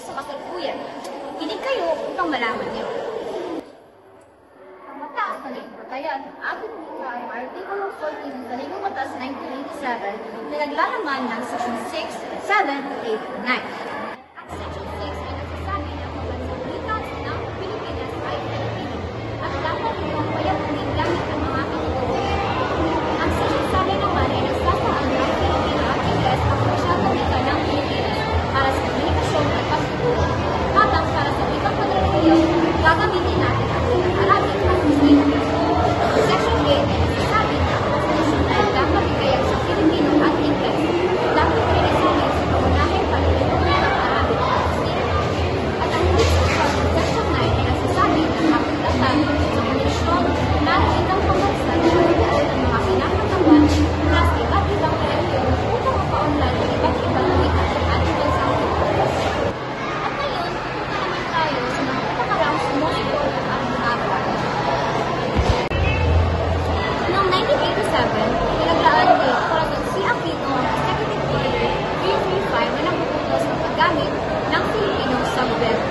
sa kasalukuyan. Kinig kayo upang malaman niyo. Ang mataas na nagpatayan, ating wika ay Artikulo 14 ng Taligong Batas 1987 na naglalaman ng Section 6, 7, 8, 9. At Section 6 ay nagsasabi na ang pambansang wika ng Pilipinas ay Filipino at dapat itong payapunin gamit ang mga kategorya. Ang Section 7 naman ay nagsasaad na ang Pilipino at Ingles ang opisyal na wika ng Pilipinas para sa komunikasyon at pagtuturo, habang para sa wikang pagtuturo, gagamitin natin ang wikang Arabic at English. Section 8 ay nagsasabi na ang konstitusyon ay dapat ikayag sa Pilipino at Ingles. Dapat rin isahin sa pangunahing pagtuturo ng Arabic at English. At ang Section 9 ay nagsasabi na ang pagtatag sa komunikasyon ng wikang pambansa na magkaroon ng mga kinakatawan mula sa iba't ibang relihiyon upang mapaunlad ang iba't ibang wika sa ating bansa. At ngayon, pupunta naman tayo sa mga patakarang sumulito ng ating araw. Noong 1987, nilaglaan ni Corazon C. Aquino ang Executive Order 335 na nagpupuntos ng paggamit ng Filipino sa gobyerno.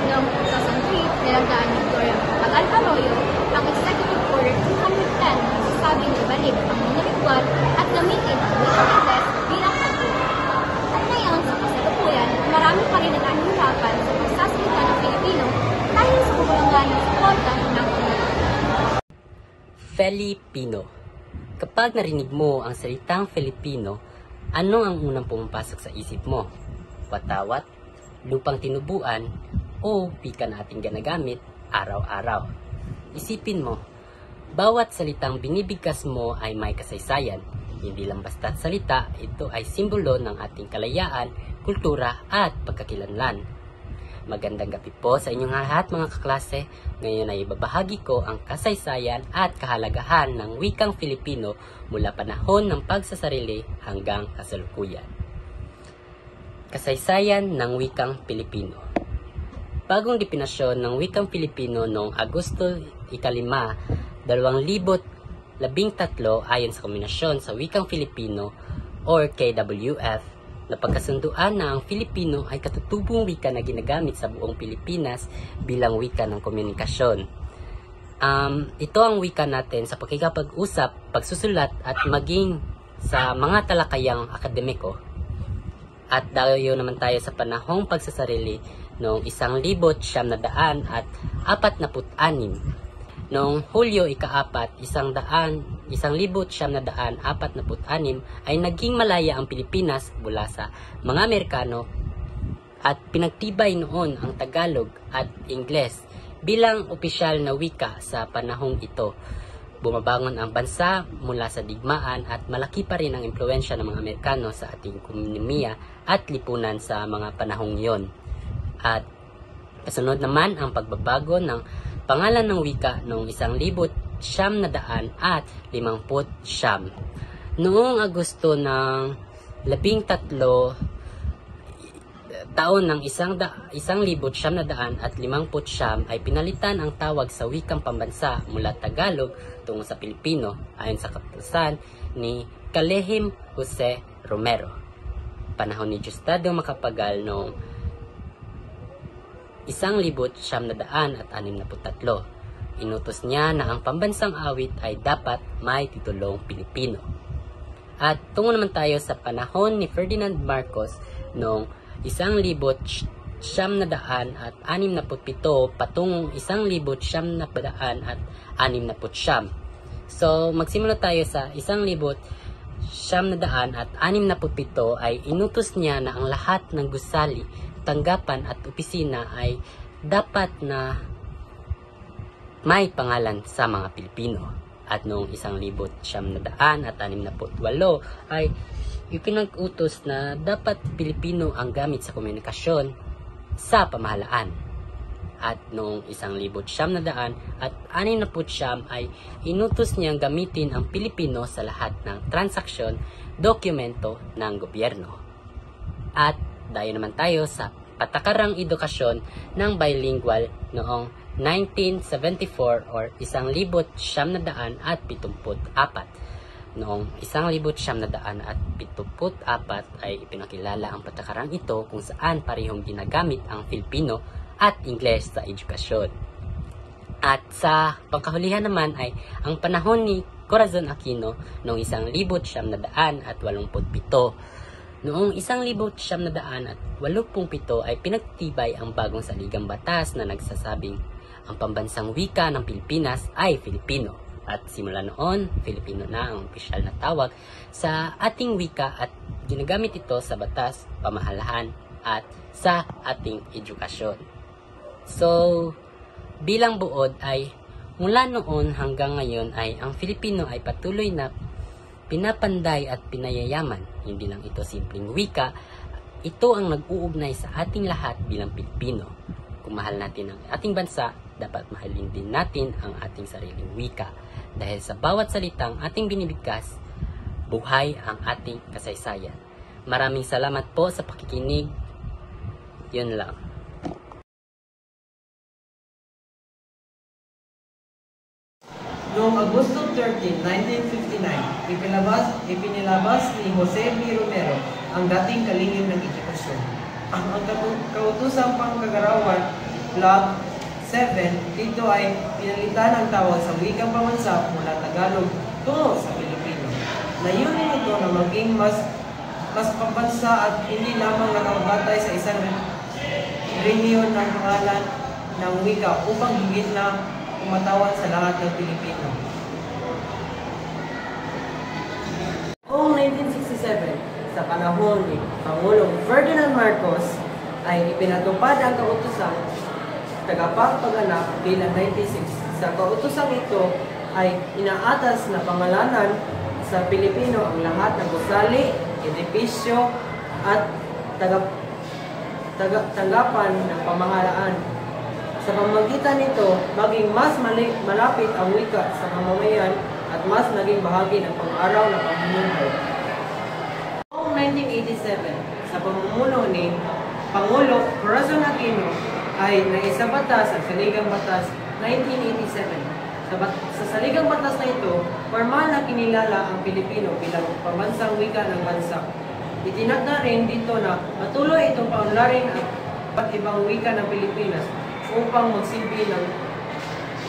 Noong 2003, nilaglaan ni Gloria Tagal Arroyo ang Executive Order 210 na nagsasabi na ibalik ang mga ritual at gamitin ang wikang Ingles bilang pagtuturo. At ngayon, sa kasalukuyan, marami pa rin na nahihirapan sa pagsasalita ng Filipino dahil sa kumulangan ng suporta ng komunidad. Filipino. Kapag narinig mo ang salitang Filipino, ano ang unang pumapasok sa isip mo? Watawat, lupang tinubuan, o wika na ating ginagamit araw-araw? Isipin mo, bawat salitang binibigkas mo ay may kasaysayan. Hindi lang basta't salita, ito ay simbolo ng ating kalayaan, kultura at pagkakilanlan. Magandang gabi po sa inyong lahat mga kaklase. Ngayon ay ibabahagi ko ang kasaysayan at kahalagahan ng wikang Filipino mula panahon ng pagsasarili hanggang kasalukuyan. Kasaysayan ng wikang Filipino. Bagong definasyon ng wikang Filipino noong Agosto 5, 2013 ayon sa kombinasyon sa wikang Filipino or KWF na pagkasunduan na ang Filipino ay katutubong wika na ginagamit sa buong Pilipinas bilang wika ng komunikasyon. Ito ang wika natin sa pakikipag-usap, pagsusulat at maging sa mga talakayang akademiko. At dayo naman tayo sa panahong pagsasarili noong 1946. Noong Hulyo 4, 1946 ay naging malaya ang Pilipinas mula sa mga Amerikano at pinagtibay noon ang Tagalog at Ingles bilang opisyal na wika sa panahong ito. Bumabangon ang bansa mula sa digmaan at malaki pa rin ang impluwensya ng mga Amerikano sa ating ekonomiya at lipunan sa mga panahong iyon. At kasunod naman ang pagbabago ng pangalan ng wika noong 1950. Noong Agosto ng 13 taon ng 1950 ay pinalitan ang tawag sa wikang pambansa mula Tagalog tungo sa Pilipino ayon sa kautusan ni Kalehim Jose Romero. Panahon ni Diosdado Macapagal noong 1963. Inutos niya na ang pambansang awit ay dapat may titulong Pilipino. At tungo naman tayo sa panahon ni Ferdinand Marcos noong 1967 patungong 1969. So, magsimula tayo sa 1967 ay inutos niya na ang lahat ng gusali, tanggapan at opisina ay dapat na may pangalan sa mga Pilipino. At noong 1968 ay ipinag-utos na dapat Pilipino ang gamit sa komunikasyon sa pamahalaan. At noong 1969 ay inutos niyang gamitin ang Pilipino sa lahat ng transaksyon, dokumento ng gobyerno. At dayo naman tayo sa patakarang edukasyon ng bilingual noong 1974 or 1974. Noong 1974 ay ipinakilala ang patakarang ito kung saan parehong ginagamit ang Filipino at Ingles sa edukasyon. At sa pangkahulihan naman ay ang panahon ni Corazon Aquino noong 1987. Noong 1987 ay pinagtibay ang bagong saligang batas na nagsasabing ang pambansang wika ng Pilipinas ay Filipino. At simula noon, Filipino na ang opisyal na tawag sa ating wika at ginagamit ito sa batas, pamahalahan at sa ating edukasyon. So, bilang buod ay mula noon hanggang ngayon ay ang Filipino ay patuloy na pinapanday at pinayayaman. Hindi lang ito simpleng wika, ito ang nag-uugnay sa ating lahat bilang Pilipino. Kung mahal natin ang ating bansa, dapat mahalin din natin ang ating sariling wika. Dahil sa bawat salitang ating binibigkas, buhay ang ating kasaysayan. Maraming salamat po sa pakikinig. Yun lang. Noong Agosto 13, 1959, ipinilabas ni Jose B. Romero ang dating kalihim ng edukasyon. Ang kautosang pangkagarawan, Log 7, dito ay pinalitan ang tawag sa wikang pambansa mula Tagalog tungo sa Pilipino. Layunin ito na maging mas pambansa at hindi lamang nakabatay sa isang rehiyon ng pangalan ng wika upang higit na umatawan sa lahat ng Pilipino. Noong 1967, sa panahon ni Pangulong Ferdinand Marcos, ay ipinatupad ang kautosang tagapagpaganap bilang 96. Sa kautosang ito ay inaatas na pangalanan sa Pilipino ang lahat ng gusali, edipisyo at tanggapan ng pamahalaan. Sa pamamagitan nito, maging mas malapit ang wika sa mamamayan at mas naging bahagi ng pang-araw na pamumuhay. Noong 1987, sa pamumuno ni Pangulo Corazon Aquino, ay naisabata sa Saligang Batas 1987. Sa Saligang Batas na ito, formal na kinilala ang Pilipino bilang pambansang wika ng bansa. Itinakda rin dito na patuloy itong paunlarin ang iba't ibang wika ng Pilipinas upang magsilbi ng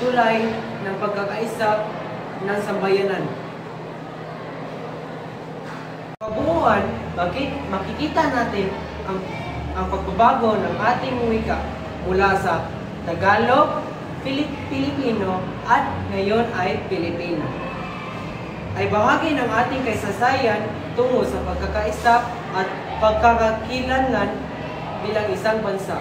tulay ng pagkakaisa ng sambayanan. Kabuuan, makikita natin ang pagbabago ng ating wika mula sa Tagalog, Filipino at ngayon ay Pilipino. Ay bahagi ng ating kasaysayan tungo sa pagkakaisa at pagkakakilanlan bilang isang bansa.